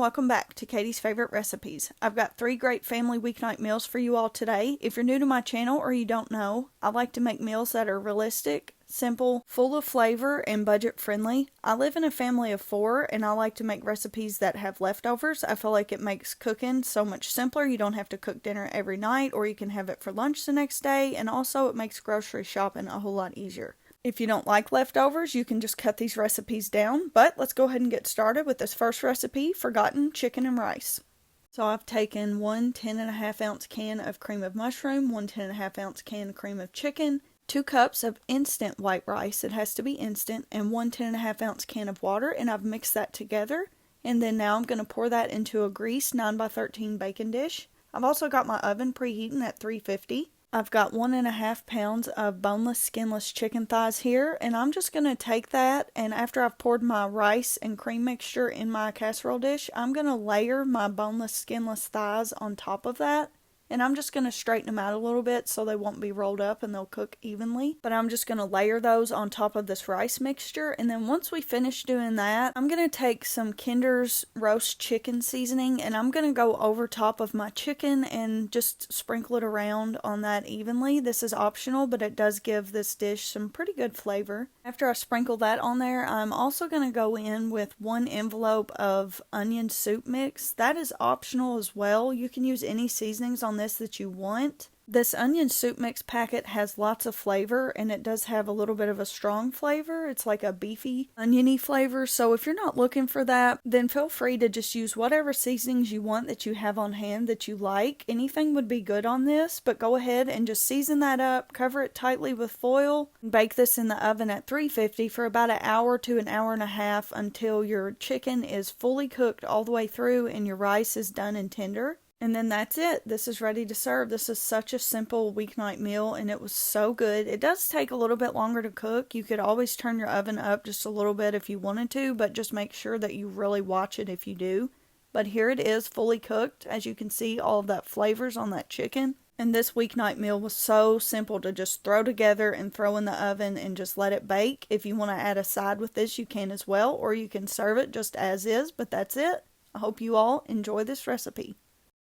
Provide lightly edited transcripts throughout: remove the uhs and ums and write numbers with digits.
welcome back to Katie's Favorite Recipes. I've got 3 great family weeknight meals for you all today. If you're new to my channel or you don't know, I like to make meals that are realistic, simple, full of flavor, and budget friendly. I live in a family of 4 and I like to make recipes that have leftovers. I feel like it makes cooking so much simpler. You don't have to cook dinner every night, or you can have it for lunch the next day, and also it makes grocery shopping a whole lot easier. If you don't like leftovers, you can just cut these recipes down, but let's go ahead and get started with this first recipe, forgotten chicken and rice. So I've taken one 10.5 ounce can of cream of mushroom, one 10.5 ounce can of cream of chicken, 2 cups of instant white rice, it has to be instant, and one 10.5 ounce can of water, and I've mixed that together. And then now I'm going to pour that into a greased 9x13 baking dish. I've also got my oven preheating at 350. I've got 1.5 pounds of boneless, skinless chicken thighs here, and I'm just going to take that, and after I've poured my rice and cream mixture in my casserole dish, I'm going to layer my boneless, skinless thighs on top of that. And I'm just going to straighten them out a little bit so they won't be rolled up and they'll cook evenly. But I'm just going to layer those on top of this rice mixture. And then once we finish doing that, I'm going to take some Kinder's roast chicken seasoning and I'm going to go over top of my chicken and just sprinkle it around on that evenly. This is optional, but it does give this dish some pretty good flavor. After I sprinkle that on there, I'm also going to go in with 1 envelope of onion soup mix. That is optional as well. You can use any seasonings on this that you want. This onion soup mix packet has lots of flavor, and it does have a little bit of a strong flavor. It's like a beefy, oniony flavor, so if you're not looking for that, then feel free to just use whatever seasonings you want that you have on hand that you like. Anything would be good on this, but go ahead and just season that up, cover it tightly with foil, and bake this in the oven at 350 for about an hour to an hour and a half until your chicken is fully cooked all the way through and your rice is done and tender. And then that's it. This is ready to serve. This is such a simple weeknight meal and it was so good. It does take a little bit longer to cook. You could always turn your oven up just a little bit if you wanted to, but just make sure that you really watch it if you do. But here it is fully cooked. As you can see, all of that flavors on that chicken. And this weeknight meal was so simple to just throw together and throw in the oven and just let it bake. If you want to add a side with this, you can as well, or you can serve it just as is, but that's it. I hope you all enjoy this recipe.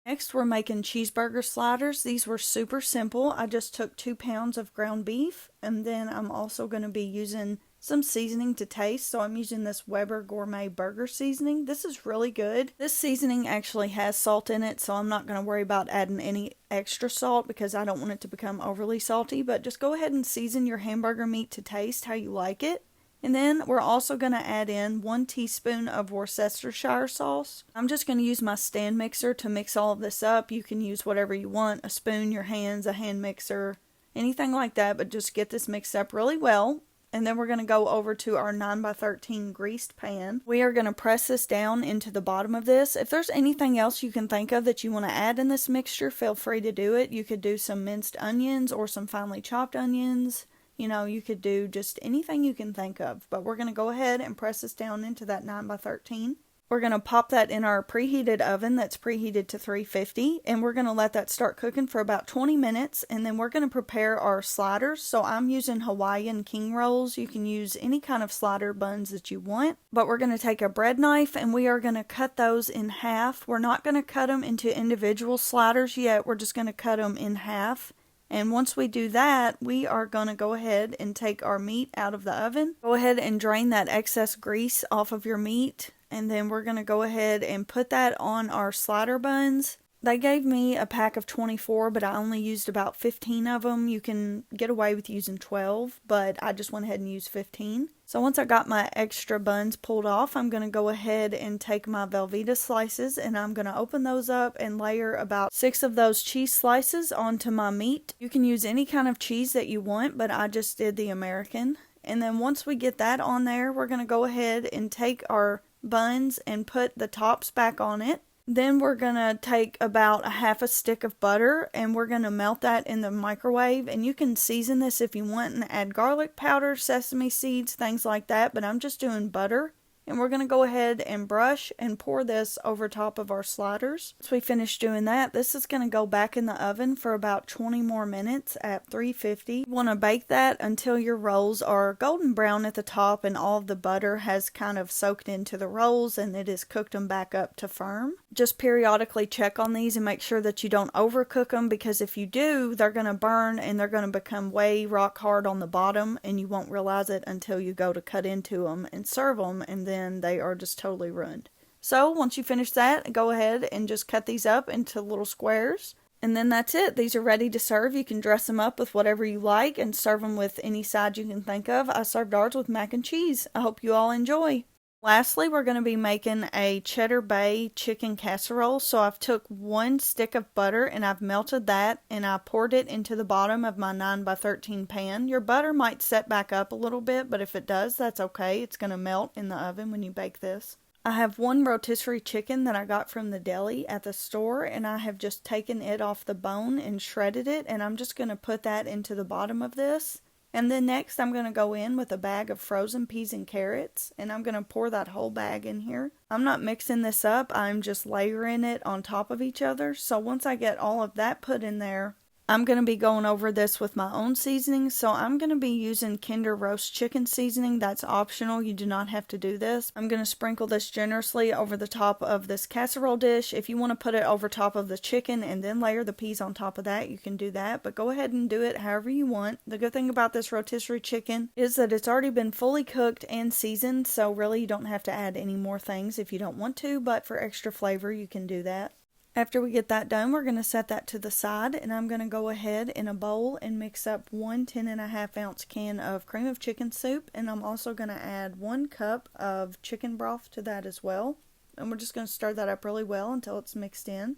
Next, we're making cheeseburger sliders. These were super simple. I just took 2 pounds of ground beef, and then I'm also going to be using some seasoning to taste. So I'm using this Weber Gourmet Burger Seasoning. This is really good. This seasoning actually has salt in it, so I'm not going to worry about adding any extra salt because I don't want it to become overly salty. But just go ahead and season your hamburger meat to taste how you like it. And then we're also going to add in 1 teaspoon of Worcestershire Sauce. I'm just going to use my stand mixer to mix all of this up. You can use whatever you want, a spoon, your hands, a hand mixer, anything like that, but just get this mixed up really well. And then we're going to go over to our 9x13 greased pan. We are going to press this down into the bottom of this. If there's anything else you can think of that you want to add in this mixture, feel free to do it. You could do some minced onions or some finely chopped onions. You know, you could do just anything you can think of. But we're going to go ahead and press this down into that 9x13. We're going to pop that in our preheated oven that's preheated to 350. And we're going to let that start cooking for about 20 minutes. And then we're going to prepare our sliders. So I'm using Hawaiian King rolls. You can use any kind of slider buns that you want. But we're going to take a bread knife and we are going to cut those in half. We're not going to cut them into individual sliders yet. We're just going to cut them in half. And once we do that, we are going to go ahead and take our meat out of the oven. Go ahead and drain that excess grease off of your meat. And then we're going to go ahead and put that on our slider buns. They gave me a pack of 24, but I only used about 15 of them. You can get away with using 12, but I just went ahead and used 15. So once I got my extra buns pulled off, I'm going to go ahead and take my Velveeta slices and I'm going to open those up and layer about 6 of those cheese slices onto my meat. You can use any kind of cheese that you want, but I just did the American. And then once we get that on there, we're going to go ahead and take our buns and put the tops back on it. Then we're going to take about a half a stick of butter and we're going to melt that in the microwave. And you can season this if you want and add garlic powder, sesame seeds, things like that. But I'm just doing butter. And we're going to go ahead and brush and pour this over top of our sliders. Once we finish doing that, this is going to go back in the oven for about 20 more minutes at 350. You want to bake that until your rolls are golden brown at the top and all of the butter has kind of soaked into the rolls and it has cooked them back up to firm. Just periodically check on these and make sure that you don't overcook them, because if you do, they're going to burn and they're going to become way rock hard on the bottom and you won't realize it until you go to cut into them and serve them, and then they are just totally ruined. So once you finish that, go ahead and just cut these up into little squares. And then that's it. These are ready to serve. You can dress them up with whatever you like and serve them with any side you can think of. I served ours with mac and cheese. I hope you all enjoy. Lastly, we're going to be making a Cheddar Bay chicken casserole. So I've took 1 stick of butter and I've melted that and I poured it into the bottom of my 9x13 pan. Your butter might set back up a little bit, but if it does, that's okay. It's going to melt in the oven when you bake this. I have 1 rotisserie chicken that I got from the deli at the store, and I have just taken it off the bone and shredded it, and I'm just going to put that into the bottom of this. And then next I'm going to go in with a bag of frozen peas and carrots, and I'm going to pour that whole bag in here. I'm not mixing this up, I'm just layering it on top of each other. So once I get all of that put in there, I'm going to be going over this with my own seasoning. So I'm going to be using Kinder roast chicken seasoning. That's optional. You do not have to do this. I'm going to sprinkle this generously over the top of this casserole dish. If you want to put it over top of the chicken and then layer the peas on top of that, you can do that. But go ahead and do it however you want. The good thing about this rotisserie chicken is that it's already been fully cooked and seasoned. So really you don't have to add any more things if you don't want to. But for extra flavor, you can do that. After we get that done, we're going to set that to the side, and I'm going to go ahead in a bowl and mix up 1 10.5 ounce can of cream of chicken soup, and I'm also going to add 1 cup of chicken broth to that as well. And we're just going to stir that up really well until it's mixed in.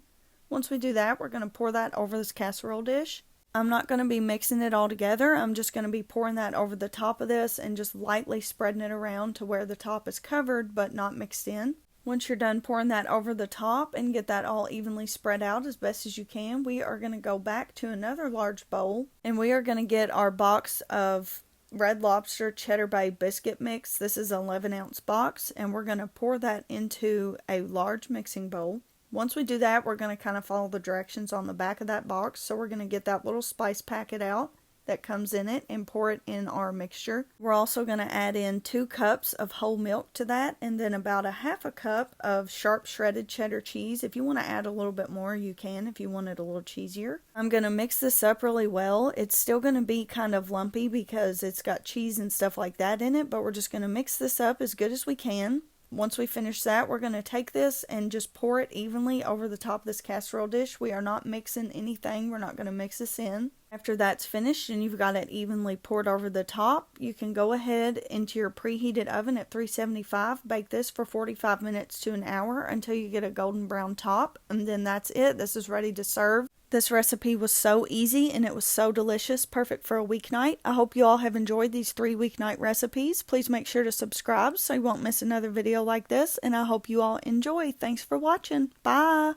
Once we do that, we're going to pour that over this casserole dish. I'm not going to be mixing it all together. I'm just going to be pouring that over the top of this and just lightly spreading it around to where the top is covered but not mixed in. Once you're done pouring that over the top and get that all evenly spread out as best as you can, we are going to go back to another large bowl and we are going to get our box of Red Lobster Cheddar Bay biscuit mix. This is an 11 ounce box, and we're going to pour that into a large mixing bowl. Once we do that, we're going to kind of follow the directions on the back of that box. So we're going to get that little spice packet out that comes in it and pour it in our mixture. We're also going to add in 2 cups of whole milk to that, and then about a half a cup of sharp shredded cheddar cheese. If you want to add a little bit more, you can if you want it a little cheesier. I'm going to mix this up really well. It's still going to be kind of lumpy because it's got cheese and stuff like that in it, but we're just going to mix this up as good as we can. Once we finish that, we're going to take this and just pour it evenly over the top of this casserole dish. We are not mixing anything. We're not going to mix this in. After that's finished and you've got it evenly poured over the top, you can go ahead into your preheated oven at 375. Bake this for 45 minutes to an hour until you get a golden brown top. And then that's it. This is ready to serve. This recipe was so easy and it was so delicious, perfect for a weeknight. I hope you all have enjoyed these 3 weeknight recipes. Please make sure to subscribe so you won't miss another video like this, and I hope you all enjoy. Thanks for watching. Bye!